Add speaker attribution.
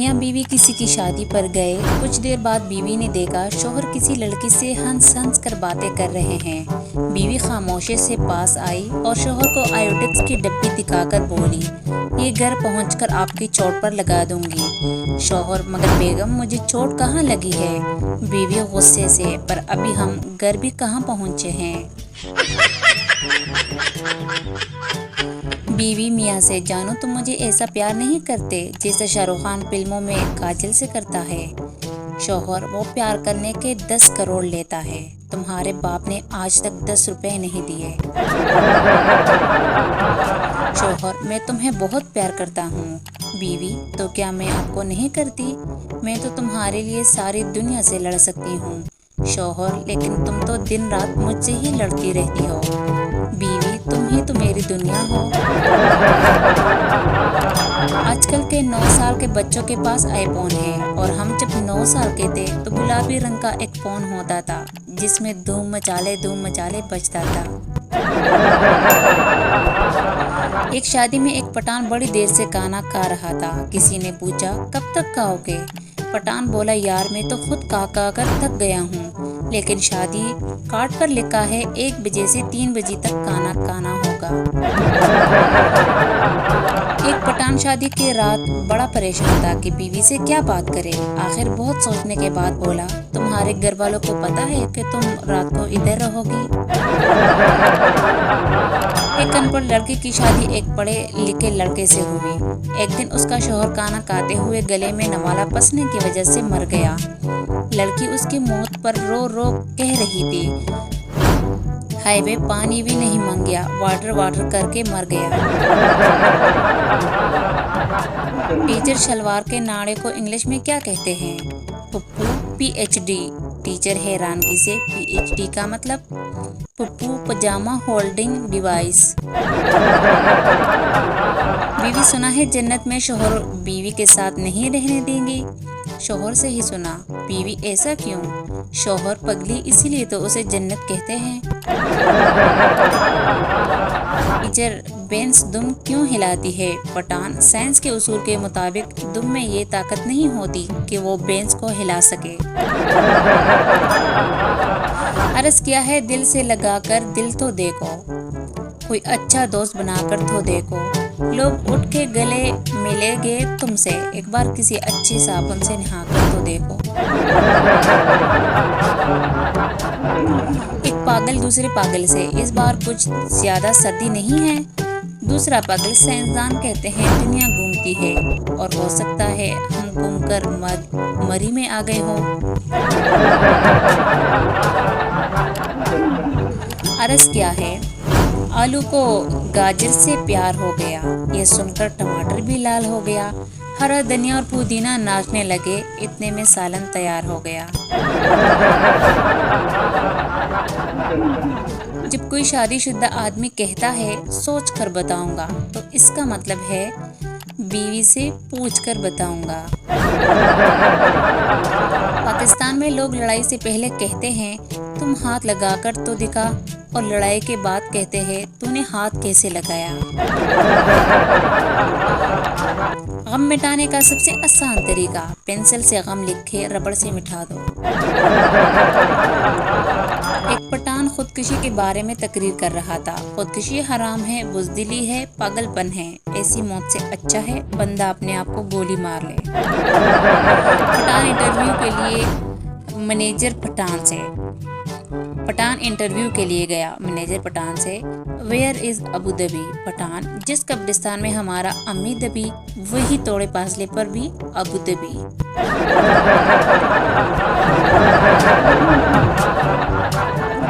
Speaker 1: मियाँ बीवी किसी की शादी पर गए। कुछ देर बाद बीवी ने देखा शौहर किसी लड़की से हंस हंस कर बातें कर रहे हैं। बीवी खामोशी से पास आई और शौहर को आयोडेक्स की डब्बी दिखाकर बोली, ये घर पहुंचकर आपकी चोट पर लगा दूंगी। शौहर, मगर बेगम मुझे चोट कहाँ लगी है? बीवी गुस्से से, पर अभी हम घर भी कहाँ पहुँचे हैं। बीवी मियाँ से, जानो तुम मुझे ऐसा प्यार नहीं करते जैसे शाहरुख खान फिल्मों में काजल से करता है। शौहर, वो प्यार करने के 10 करोड़ लेता है, तुम्हारे बाप ने आज तक 10 रुपए नहीं दिए। शौहर, मैं तुम्हें बहुत प्यार करता हूँ। बीवी, तो क्या मैं आपको नहीं करती? मैं तो तुम्हारे लिए सारी दुनिया से लड़ सकती हूँ। शौहर, लेकिन तुम तो दिन रात मुझसे ही लड़ती रहती हो। बीवी, तुम ही तो मेरी दुनिया हो। आजकल के 9 साल के बच्चों के पास आईफोन है और हम जब 9 साल के थे तो गुलाबी रंग का एक फोन होता था जिसमें धूम मचाले बजता था। एक शादी में एक पठान बड़ी देर से खाना खा रहा था। किसी ने पूछा, कब तक खाओगे? पठान बोला, यार मैं तो खुद खा कर थक गया हूँ, लेकिन शादी कार्ड पर लिखा है 1 बजे से 3 बजे तक खाना खाना होगा। एक पठान शादी की रात बड़ा परेशान था कि बीवी से क्या बात करे। आखिर बहुत सोचने के बाद बोला, तुम्हारे घर वालों को पता है कि तुम रात को इधर रहोगी? एक अनपढ़ लड़की की शादी एक पढ़े लिखे लड़के से हुई। एक दिन उसका शौहर खाना खाते हुए गले में नवाला फंसने की वजह से मर गया। लड़की उसकी मौत पर रो रो कह रही थी, हाईवे पानी भी नहीं मांगा, वाटर करके मर गया। टीचर शलवार के नाड़े को इंग्लिश में क्या कहते हैं? पुप्पू, PhD। टीचर हैरानगी से, PhD का मतलब? पुप्पू पजामा होल्डिंग डिवाइस। बीवी, सुना है जन्नत में शौहर बीवी के साथ नहीं रहने देंगे। शौहर से ही सुना। बीवी, ऐसा क्यों? शौहर, पगली इसीलिए तो उसे जन्नत कहते हैं। टीचर, बेंस दुम क्यों हिलाती है? पठान, साइंस के उसूल के मुताबिक दुम में ये ताकत नहीं होती कि वो बेंस को हिला सके। अर्ज किया है, दिल से लगाकर दिल तो देखो, कोई अच्छा दोस्त बनाकर तो देखो। लोग उठ के गले मिलेंगे तुमसे, एक बार किसी अच्छी साबुन से नहाकर तो देखो। एक पागल दूसरे पागल से, इस बार कुछ ज्यादा सर्दी नहीं है? दूसरा पागल, साइंसदान कहते हैं दुनिया घूमती है और हो सकता है हम घूमकर मरी में आ गए हो। अर्ज क्या है, आलू को गाजर से प्यार हो गया, ये सुनकर टमाटर भी लाल हो गया। हरा धनिया और पुदीना नाचने लगे, इतने में सालन तैयार हो गया। जब कोई शादीशुदा आदमी कहता है सोच कर बताऊंगा, तो इसका मतलब है बीवी से पूछ कर बताऊंगा। पाकिस्तान में लोग लड़ाई से पहले कहते हैं तुम हाथ लगाकर तो दिखा, और लड़ाई के बाद कहते हैं तूने हाथ कैसे लगाया। गम मिटाने का सबसे आसान तरीका, पेंसिल से गम लिखे रबड़ से मिटा दो। एक पठान खुदकुशी के बारे में तकरीर कर रहा था। खुदकुशी हराम है, बुज़दिली है, पागलपन है। ऐसी मौत से अच्छा है बंदा अपने आप को गोली मार ले। पठान इंटरव्यू के लिए मैनेजर पठान से। पठान इंटरव्यू के लिए गया। मैनेजर पठान से, where is Abu Dhabi? Pathan, जिस कब्रिस्तान में हमारा अम्मी दबी, वही थोड़े फासले पर भी अबू धाबी।